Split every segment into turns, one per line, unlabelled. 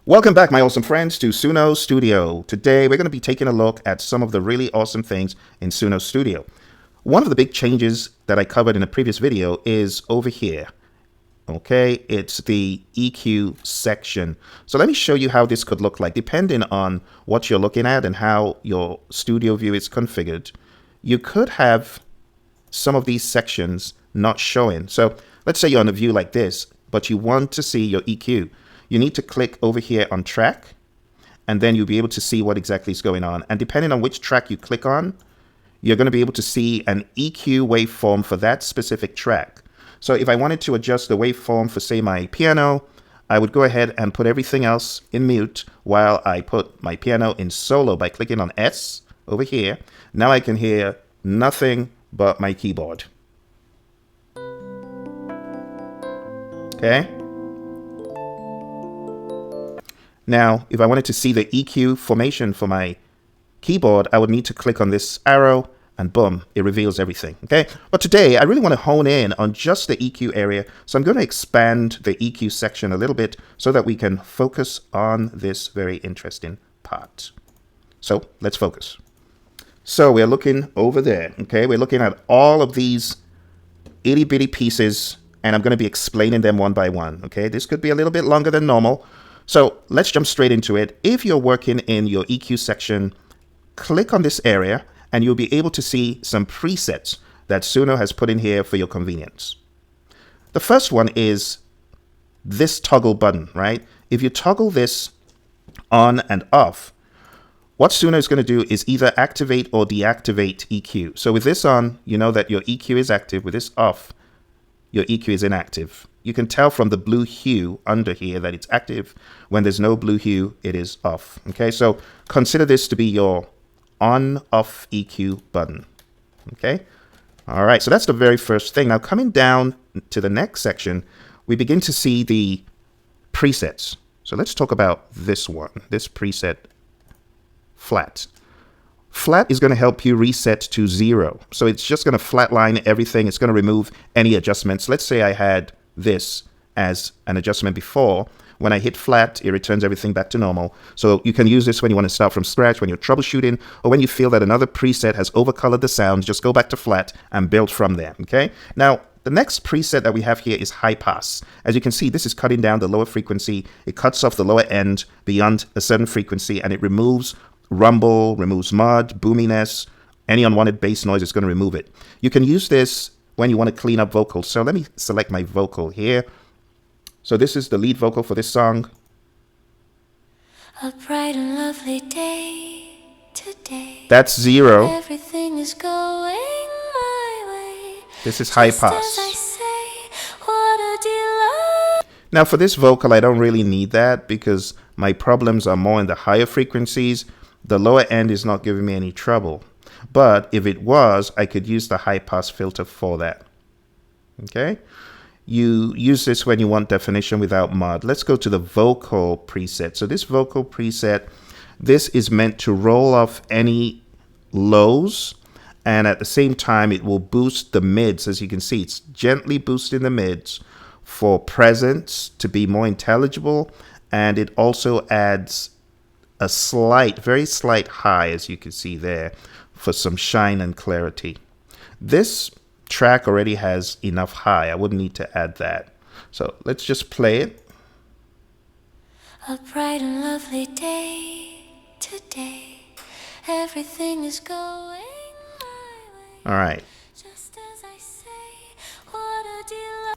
Welcome back, my awesome friends, to Suno Studio. Today, we're going to be taking a look at some of the really awesome things in Suno Studio. One of the big changes that I covered in a previous video is over here. Okay, it's the EQ section. So let me show you how this could look like, depending on what you're looking at and how your studio view is configured. You could have some of these sections not showing. So let's say you're on a view like this, but you want to see your EQ. You need to click over here on track, and then you'll be able to see what exactly is going on. And depending on which track you click on, you're going to be able to see an EQ waveform for that specific track. So if I wanted to adjust the waveform for, say, my piano, I would go ahead and put everything else in mute while I put my piano in solo by clicking on S over here. Now I can hear nothing but my keyboard. Okay. Now, if I wanted to see the EQ formation for my keyboard, I would need to click on this arrow and boom, it reveals everything. Okay. But today I really want to hone in on just the EQ area. So I'm going to expand the EQ section a little bit so that we can focus on this very interesting part. So let's focus. So we're looking over there. Okay. We're looking at all of these itty bitty pieces, and I'm going to be explaining them one by one. Okay. This could be a little bit longer than normal. So let's jump straight into it. If you're working in your EQ section, click on this area and you'll be able to see some presets that Suno has put in here for your convenience. The first one is this toggle button, right? If you toggle this on and off, what Suno is going to do is either activate or deactivate EQ. So with this on, you know that your EQ is active. With this off, your EQ is inactive. You can tell from the blue hue under here that it's active. When there's no blue hue, it is off. Okay, so consider this to be your on-off EQ button. Okay, all right, so that's the very first thing. Now coming down to the next section, we begin to see the presets. So let's talk about this one, this preset, flat. Flat is going to help you reset to 0. So it's just going to flatline everything. It's going to remove any adjustments. Let's say I had this as an adjustment before. When I hit flat, it returns everything back to normal. So you can use this when you want to start from scratch, when you're troubleshooting, or when you feel that another preset has overcolored the sound. Just go back to flat and build from there. Okay. Now, the next preset that we have here is high pass. As you can see, this is cutting down the lower frequency. It cuts off the lower end beyond a certain frequency, and it removes rumble, removes mud, boominess, any unwanted bass noise. It's going to remove it. You can use this when you want to clean up vocals. So let me select my vocal here. So this is the lead vocal for this song.
A bright and lovely day today.
That's 0.
Everything is going my way.
This is high
Just as I
pass.
say, what a delight.
Now for this vocal, I don't really need that because my problems are more in the higher frequencies. The lower end is not giving me any trouble. But if it was, I could use the high pass filter for that. Okay. You use this when you want definition without mud. Let's go to the vocal preset. So this vocal preset, this is meant to roll off any lows, and at the same time it will boost the mids. As you can see, it's gently boosting the mids for presence to be more intelligible, and it also adds a slight, very slight high, as you can see there, for some shine and clarity. This track already has enough high. I wouldn't need to add that. So let's just play it.
A bright and lovely day today. Everything is going my way.
All right.
Just as I say, what a delight.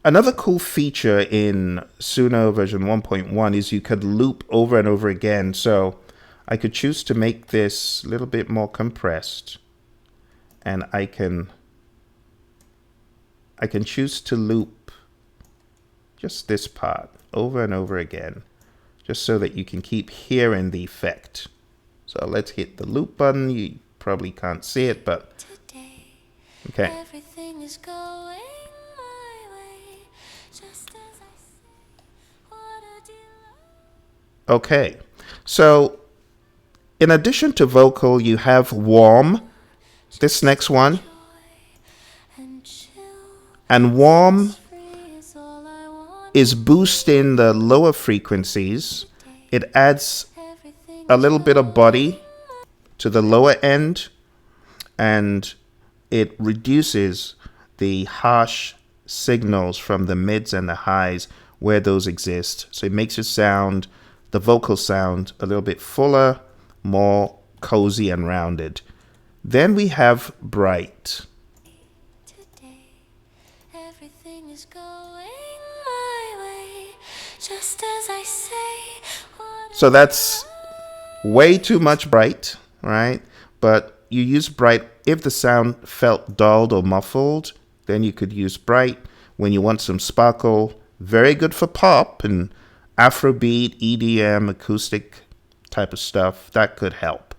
Another cool feature in Suno version 1.1 is you could loop over and over again. So I could choose to make this a little bit more compressed, and I can choose to loop just this part over and over again, just so that you can keep hearing the effect. So let's hit the loop button. You probably can't see it, but okay.
Everything is going my way. Just as I say, what a delight.
Okay, so in addition to vocal, you have warm, this next one, and warm is boosting the lower frequencies It adds
everything
a
is
little bit of body
going
to the lower end, and it reduces the harsh signals from the mids and the highs where those exist. So it makes it sound, the vocal sound, a little bit fuller, more cozy and rounded. Then we have bright.
today. Everything is going my way, just as I say. What
So that's way too much bright, right? But you use bright if the sound felt dulled or muffled, then you could use bright. When you want some sparkle, very good for pop and Afrobeat, EDM, acoustic type of stuff. That could help.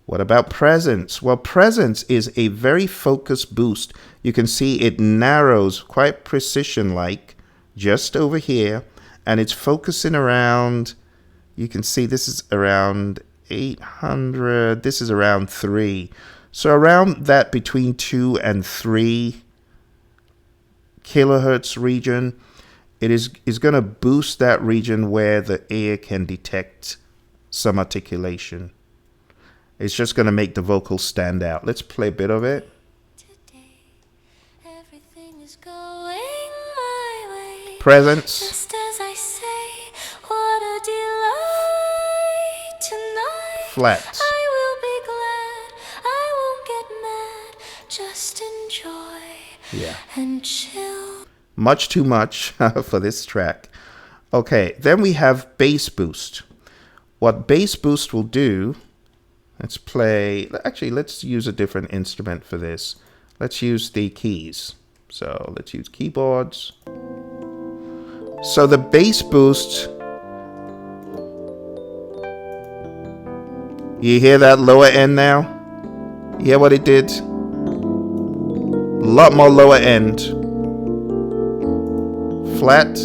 What about presence? Well, presence is a very focused boost. You can see it narrows quite precision-like just over here, and it's focusing around, you can see this is around 800, this is around 3. So around that between 2 and 3 kilohertz region, it is going to boost that region where the ear can detect some articulation. It's just going to make the vocals stand out. Let's play a bit of it.
today. Everything is going my way,
Presence,
just as I say. What a delight tonight.
flats.
I will be glad. I won't get mad. Just enjoy
Yeah.
and chill.
Much too much for this track. Okay, then we have bass boost. What bass boost will do, let's play, actually let's use a different instrument for this. Let's use the keys. So let's use keyboards. So the bass boost, you hear that lower end now? You hear what it did? A lot more lower end. Flat.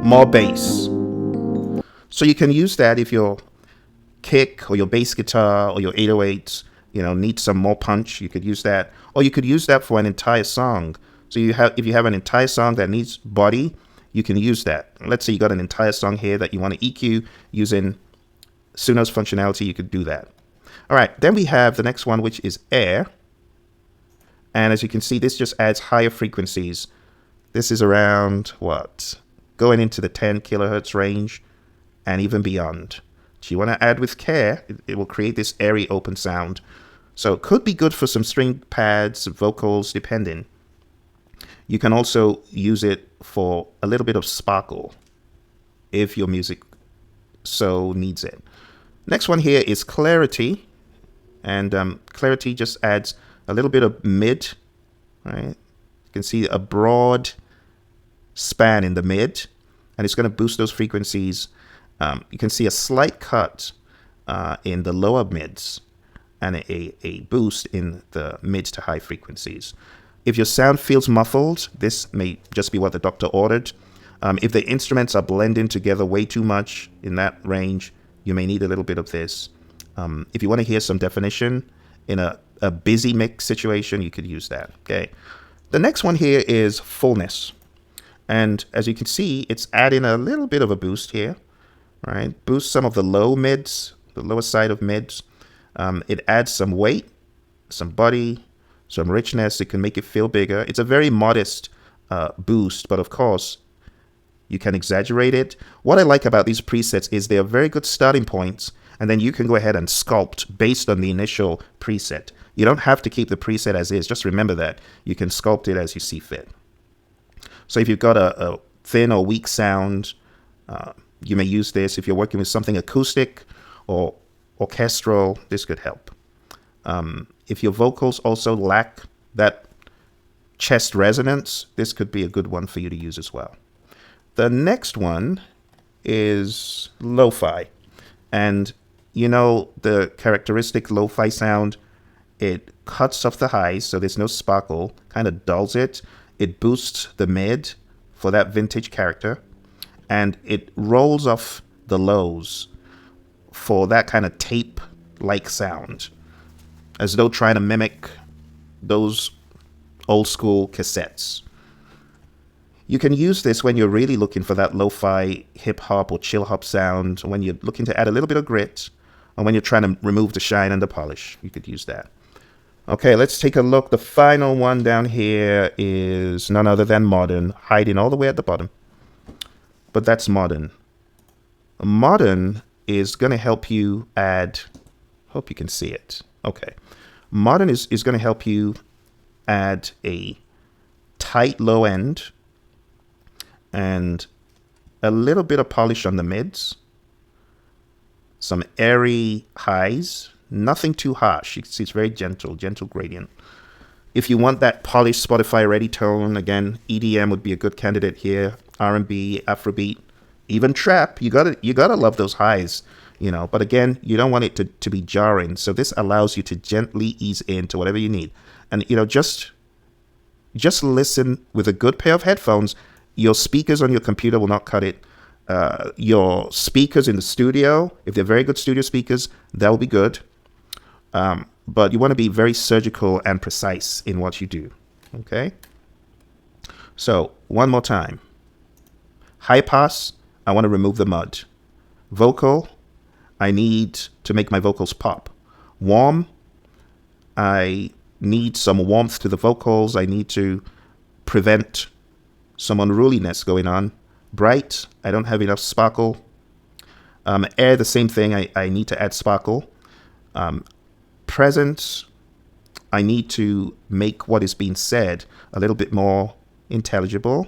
More bass. So you can use that if your kick or your bass guitar or your 808s, need some more punch. You could use that, or you could use that for an entire song. So if you have an entire song that needs body, you can use that. Let's say you got an entire song here that you want to EQ using Suno's functionality. You could do that. All right. Then we have the next one, which is air. And as you can see, this just adds higher frequencies. This is around going into the 10 kilohertz range and even beyond. So you want to add with care, it will create this airy open sound. So it could be good for some string pads, vocals, depending. You can also use it for a little bit of sparkle if your music so needs it. Next one here is clarity. And clarity just adds a little bit of mid, right? You can see a broad span in the mid, and it's going to boost those frequencies. You can see a slight cut in the lower mids and a boost in the mid to high frequencies. If your sound feels muffled, this may just be what the doctor ordered. If the instruments are blending together way too much in that range, you may need a little bit of this. If you want to hear some definition in a busy mix situation, you could use that. Okay. The next one here is fullness. And as you can see, it's adding a little bit of a boost here, right? Boost some of the low mids, the lower side of mids. It adds some weight, some body, some richness. It can make it feel bigger. It's a very modest boost, but of course, you can exaggerate it. What I like about these presets is they are very good starting points, and then you can go ahead and sculpt based on the initial preset. You don't have to keep the preset as is. Just remember that. You can sculpt it as you see fit. So if you've got a thin or weak sound, you may use this. If you're working with something acoustic or orchestral, this could help. If your vocals also lack that chest resonance, this could be a good one for you to use as well. The next one is lo-fi. And the characteristic lo-fi sound, it cuts off the highs, so there's no sparkle, kind of dulls it. It boosts the mid for that vintage character, and it rolls off the lows for that kind of tape-like sound, as though trying to mimic those old school cassettes. You can use this when you're really looking for that lo-fi hip hop or chill hop sound, when you're looking to add a little bit of grit, or when you're trying to remove the shine and the polish. You could use that. Okay, let's take a look. The final one down here is none other than modern, hiding all the way at the bottom. But that's modern. Modern is going to help you add, hope you can see it. Okay. Modern is going to help you add a tight low end and a little bit of polish on the mids, some airy highs, nothing too harsh. You can see it's very gentle gradient. If you want that polished Spotify ready tone, again, EDM would be a good candidate here. R&B, Afrobeat, even trap. You gotta love those highs, you know. But again, you don't want it to be jarring. So this allows you to gently ease into whatever you need, and you know, just listen with a good pair of headphones. Your speakers on your computer will not cut it. Your speakers in the studio, if they're very good studio speakers, that will be good. But you want to be very surgical and precise in what you do. Okay? So, one more time. High pass, I want to remove the mud. Vocal, I need to make my vocals pop. Warm, I need some warmth to the vocals. I need to prevent some unruliness going on. Bright, I don't have enough sparkle. Air, the same thing. I need to add sparkle. Presence, I need to make what is being said a little bit more intelligible.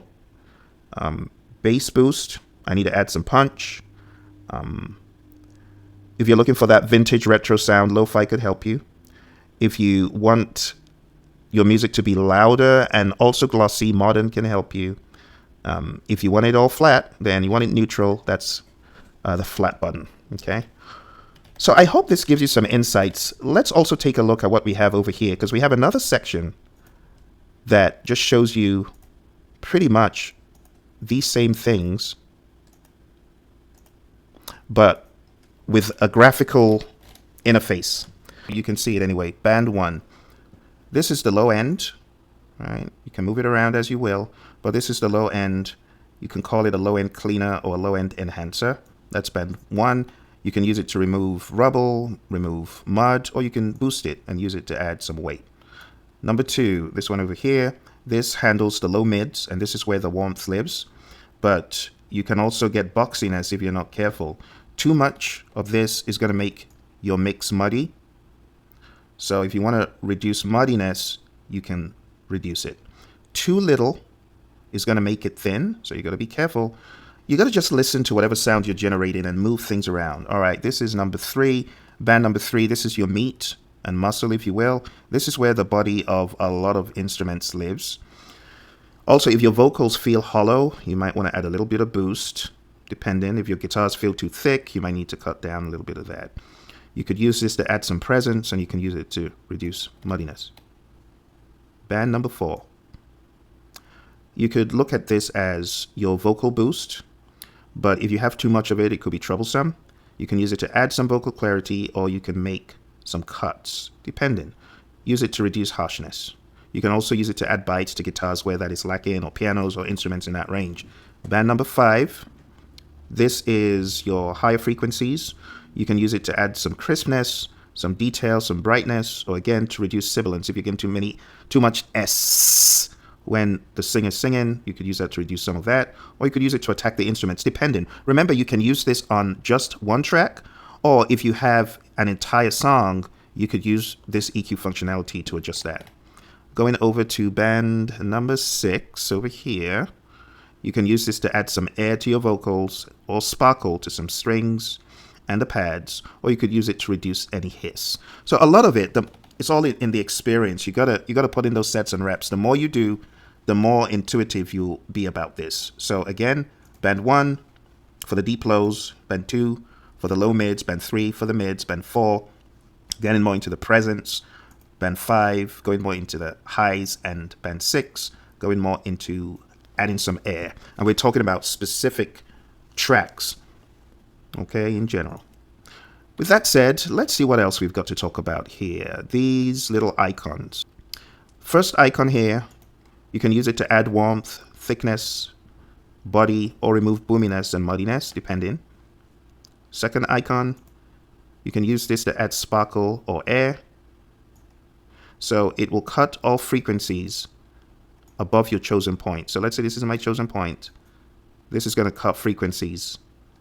Bass boost, I need to add some punch. If you're looking for that vintage retro sound, lo-fi could help you. If you want your music to be louder and also glossy, modern can help you. If you want it all flat, then you want it neutral, that's the flat button. Okay. So I hope this gives you some insights. Let's also take a look at what we have over here, because we have another section that just shows you pretty much these same things, but with a graphical interface. You can see it anyway. Band 1. This is the low end, right? You can move it around as you will, but this is the low end. You can call it a low end cleaner or a low end enhancer. That's band 1. You can use it to remove rubble, remove mud, or you can boost it and use it to add some weight. Number 2, this one over here, this handles the low mids, and this is where the warmth lives. But you can also get boxiness if you're not careful. Too much of this is going to make your mix muddy. So if you want to reduce muddiness, you can reduce it. Too little is going to make it thin, so you got to be careful. You got to just listen to whatever sound you're generating and move things around. All right, this is number 3, band number 3. This is your meat and muscle, if you will. This is where the body of a lot of instruments lives. Also, if your vocals feel hollow, you might want to add a little bit of boost. Depending, if your guitars feel too thick, you might need to cut down a little bit of that. You could use this to add some presence, and you can use it to reduce muddiness. Band number 4. You could look at this as your vocal boost, but if you have too much of it, it could be troublesome. You can use it to add some vocal clarity, or you can make some cuts, depending. Use it to reduce harshness. You can also use it to add bites to guitars where that is lacking, or pianos or instruments in that range. Band number 5. This is your higher frequencies. You can use it to add some crispness, some detail, some brightness, or again, to reduce sibilance. If you get too much S when the singer's singing, you could use that to reduce some of that, or you could use it to attack the instruments, depending. Remember, you can use this on just one track, or if you have an entire song, you could use this EQ functionality to adjust that. Going over to band number 6 over here, you can use this to add some air to your vocals, or sparkle to some strings and the pads, or you could use it to reduce any hiss. So a lot of it, it's all in the experience. You gotta put in those sets and reps. The more you do, the more intuitive you'll be about this. So again, band 1 for the deep lows, band 2 for the low mids, band 3 for the mids, band 4 getting more into the presence, band 5 going more into the highs, and band 6 going more into adding some air. And we're talking about specific tracks, okay, in general. With that said, let's see what else we've got to talk about here. These little icons. First icon here, you can use it to add warmth, thickness, body, or remove boominess and muddiness, depending. Second icon, you can use this to add sparkle or air. So it will cut all frequencies above your chosen point. So let's say this is my chosen point. This is going to cut frequencies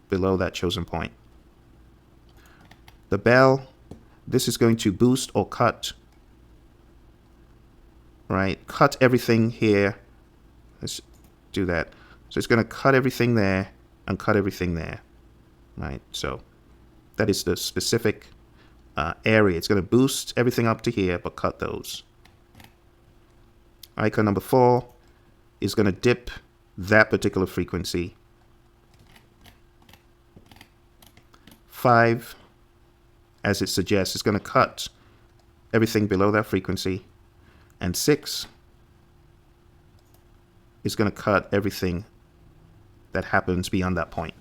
below that chosen point. The bell, this is going to boost or cut, right? Cut everything here. Let's do that. So it's going to cut everything there and cut everything there, right? So that is the specific area. It's going to boost everything up to here, but cut those. Icon number 4 is going to dip that particular frequency. 5, as it suggests, is going to cut everything below that frequency. And 6 is going to cut everything that happens beyond that point.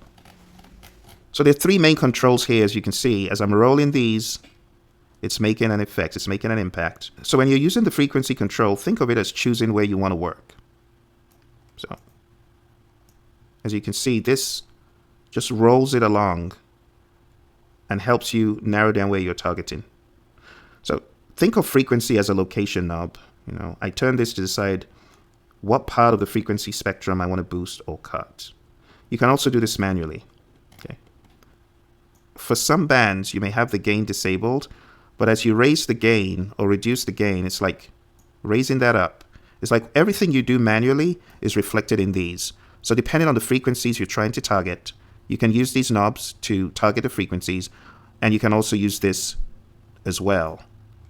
So there are 3 main controls here, as you can see. As I'm rolling these, it's making an effect, it's making an impact. So when you're using the frequency control, think of it as choosing where you want to work. So as you can see, this just rolls it along and helps you narrow down where you're targeting. So think of frequency as a location knob. I turn this to decide what part of the frequency spectrum I want to boost or cut. You can also do this manually. Okay. For some bands, you may have the gain disabled, but as you raise the gain or reduce the gain, it's like raising that up. It's like everything you do manually is reflected in these. So depending on the frequencies you're trying to target, you can use these knobs to target the frequencies, and you can also use this as well.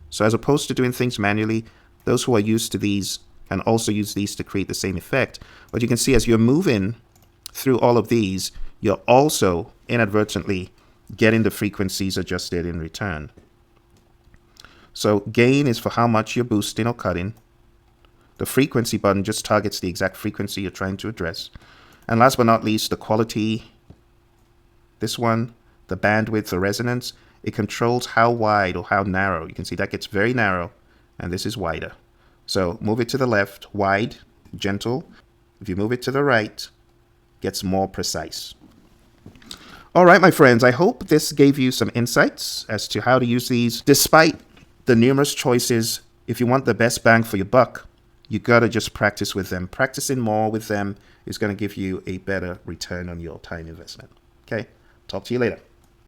So as opposed to doing things manually, those who are used to these can also use these to create the same effect. But you can see as you're moving through all of these, you're also inadvertently getting the frequencies adjusted in return. So gain is for how much you're boosting or cutting. The frequency button just targets the exact frequency you're trying to address. And last but not least, the quality. This one, the bandwidth, the resonance, it controls how wide or how narrow. You can see that gets very narrow, and this is wider. So move it to the left, wide, gentle. If you move it to the right, it gets more precise. All right, my friends, I hope this gave you some insights as to how to use these. Despite the numerous choices, if you want the best bang for your buck, you gotta just practice with them. Practicing more with them is gonna give you a better return on your time investment. Okay, talk to you later.